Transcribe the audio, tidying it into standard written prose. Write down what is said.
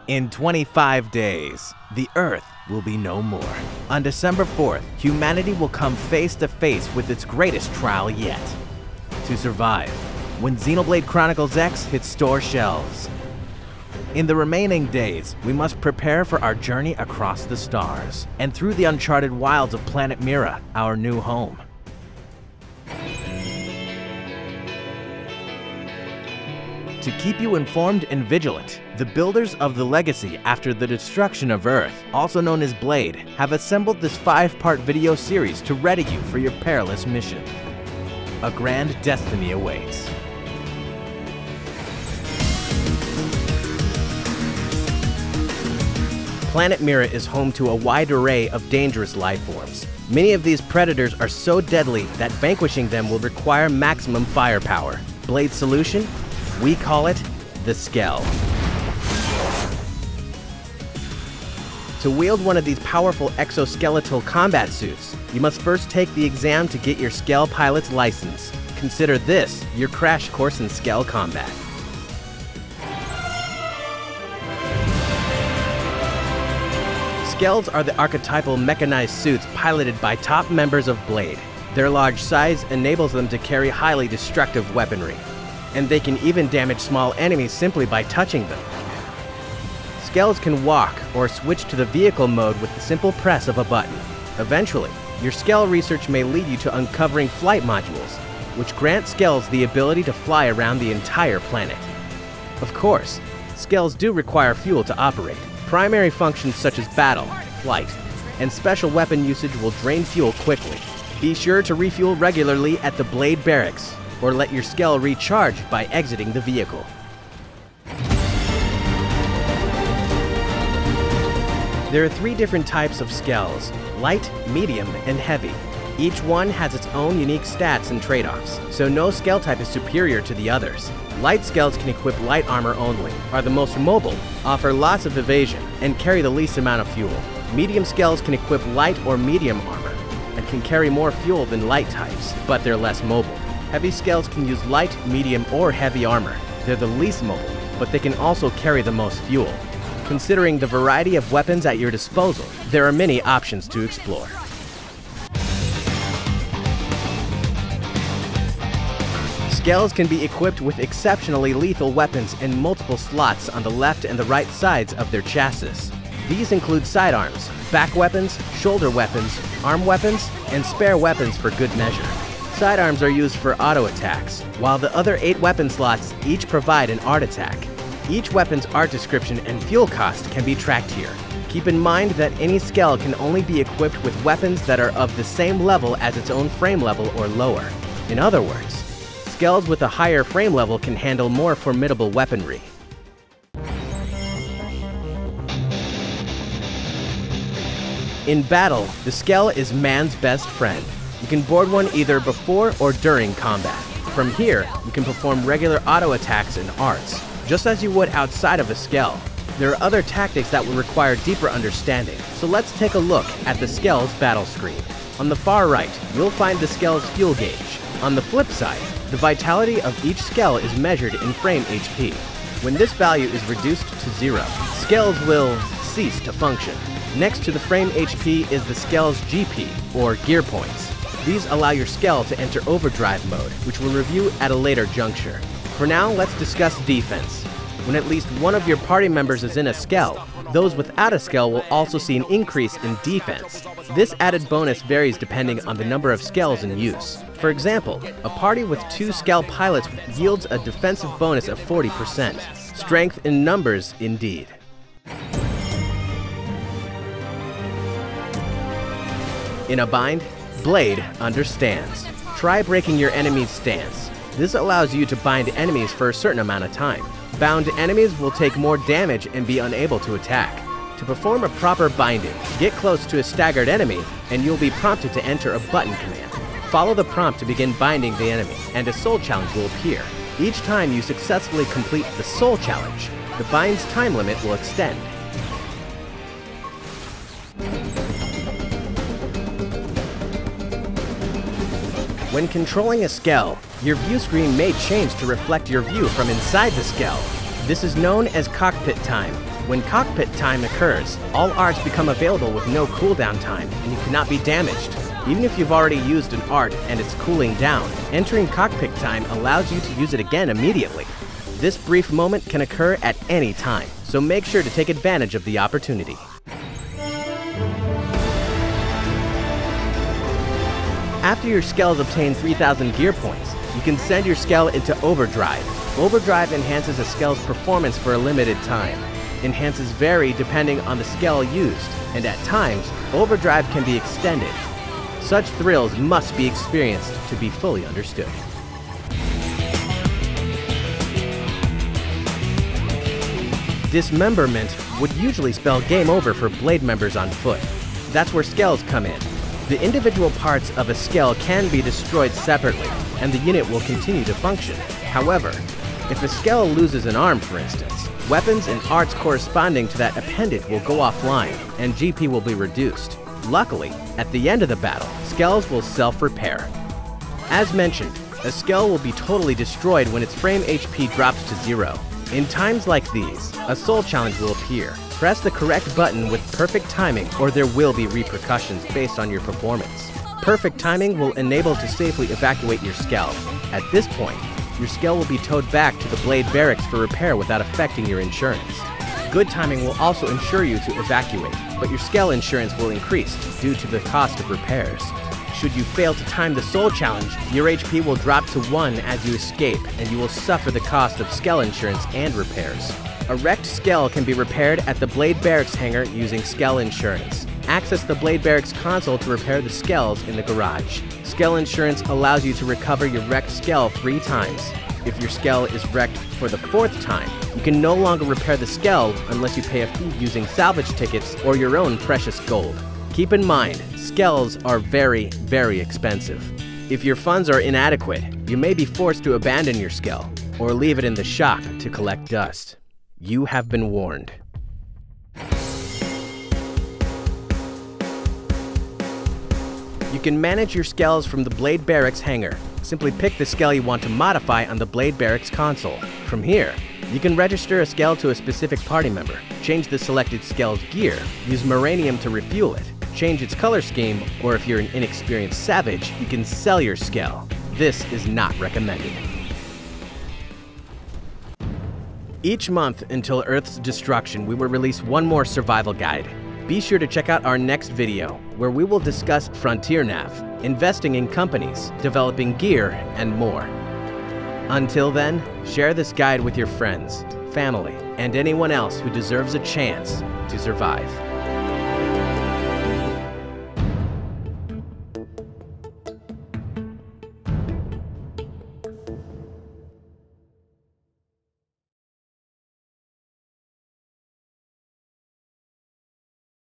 In 25 days, the Earth will be no more. On December 4th, humanity will come face to face with its greatest trial yet. To survive, when Xenoblade Chronicles X hits store shelves. In the remaining days, we must prepare for our journey across the stars and through the uncharted wilds of planet Mira, our new home. To keep you informed and vigilant, the builders of the Legacy after the destruction of Earth, also known as Blade, have assembled this 5-part video series to ready you for your perilous mission. A grand destiny awaits. Planet Mira is home to a wide array of dangerous life forms. Many of these predators are so deadly that vanquishing them will require maximum firepower. Blade's solution? We call it the Skell. To wield one of these powerful exoskeletal combat suits, you must first take the exam to get your Skell pilot's license. Consider this your crash course in Skell combat. Skells are the archetypal mechanized suits piloted by top members of Blade. Their large size enables them to carry highly destructive weaponry, and they can even damage small enemies simply by touching them. Skells can walk or switch to the vehicle mode with the simple press of a button. Eventually, your Skell research may lead you to uncovering flight modules, which grant Skells the ability to fly around the entire planet. Of course, Skells do require fuel to operate. Primary functions such as battle, flight, and special weapon usage will drain fuel quickly. Be sure to refuel regularly at the Blade Barracks, or let your Skell recharge by exiting the vehicle. There are 3 different types of Skells: light, medium, and heavy. Each one has its own unique stats and trade-offs, so no Skell type is superior to the others. Light Skells can equip light armor only, are the most mobile, offer lots of evasion, and carry the least amount of fuel. Medium Skells can equip light or medium armor, and can carry more fuel than light types, but they're less mobile. Heavy Skells can use light, medium, or heavy armor. They're the least mobile, but they can also carry the most fuel. Considering the variety of weapons at your disposal, there are many options to explore. Skells can be equipped with exceptionally lethal weapons in multiple slots on the left and the right sides of their chassis. These include sidearms, back weapons, shoulder weapons, arm weapons, and spare weapons for good measure. Sidearms are used for auto attacks, while the other 8 weapon slots each provide an art attack. Each weapon's art description and fuel cost can be tracked here. Keep in mind that any Skell can only be equipped with weapons that are of the same level as its own frame level or lower. In other words, Skells with a higher frame level can handle more formidable weaponry. In battle, the Skell is man's best friend. You can board one either before or during combat. From here, you can perform regular auto attacks and arts, just as you would outside of a Skell. There are other tactics that will require deeper understanding, so let's take a look at the Skell's battle screen. On the far right, you'll find the Skell's fuel gauge. On the flip side, the vitality of each Skell is measured in frame HP. When this value is reduced to 0, Skells will cease to function. Next to the frame HP is the Skell's GP, or gear points. These allow your Skell to enter overdrive mode, which we'll review at a later juncture. For now, let's discuss defense. When at least one of your party members is in a Skell, those without a Skell will also see an increase in defense. This added bonus varies depending on the number of Skells in use. For example, a party with 2 Skell pilots yields a defensive bonus of 40%. Strength in numbers, indeed. In a bind, Blade understands. Try breaking your enemy's stance. This allows you to bind enemies for a certain amount of time. Bound enemies will take more damage and be unable to attack. To perform a proper binding, get close to a staggered enemy, and you'll be prompted to enter a button command. Follow the prompt to begin binding the enemy, and a soul challenge will appear. Each time you successfully complete the soul challenge, the bind's time limit will extend. When controlling a Skell, your view screen may change to reflect your view from inside the Skell. This is known as cockpit time. When cockpit time occurs, all arts become available with no cooldown time, and you cannot be damaged. Even if you've already used an art and it's cooling down, entering cockpit time allows you to use it again immediately. This brief moment can occur at any time, so make sure to take advantage of the opportunity. After your Skells obtain 3,000 gear points, you can send your Skell into Overdrive. Overdrive enhances a Skell's performance for a limited time. Enhances vary depending on the Skell used, and at times, Overdrive can be extended. Such thrills must be experienced to be fully understood. Dismemberment would usually spell game over for blade members on foot. That's where Skells come in. The individual parts of a Skell can be destroyed separately, and the unit will continue to function. However, if a Skell loses an arm, for instance, weapons and arts corresponding to that appendage will go offline, and GP will be reduced. Luckily, at the end of the battle, Skells will self-repair. As mentioned, a Skell will be totally destroyed when its frame HP drops to 0. In times like these, a soul challenge will appear. Press the correct button with perfect timing, or there will be repercussions based on your performance. Perfect timing will enable to safely evacuate your Skell. At this point, your Skell will be towed back to the Blade Barracks for repair without affecting your insurance. Good timing will also ensure you to evacuate, but your Skell insurance will increase due to the cost of repairs. Should you fail to time the soul challenge, your HP will drop to 1 as you escape, and you will suffer the cost of Skell insurance and repairs. A wrecked Skell can be repaired at the Blade Barracks hangar using Skell insurance. Access the Blade Barracks console to repair the Skells in the garage. Skell insurance allows you to recover your wrecked Skell 3 times. If your Skell is wrecked for the 4th time, you can no longer repair the Skell unless you pay a fee using salvage tickets or your own precious gold. Keep in mind, Skells are very, very expensive. If your funds are inadequate, you may be forced to abandon your Skell or leave it in the shop to collect dust. You have been warned. You can manage your Skells from the Blade Barracks hangar. Simply pick the Skell you want to modify on the Blade Barracks console. From here, you can register a Skell to a specific party member, change the selected Skell's gear, use Moranium to refuel it, change its color scheme, or if you're an inexperienced savage, you can sell your Skell. This is not recommended. Each month until Earth's destruction, we will release one more survival guide. Be sure to check out our next video, where we will discuss Frontier Nav, investing in companies, developing gear, and more. Until then, share this guide with your friends, family, and anyone else who deserves a chance to survive.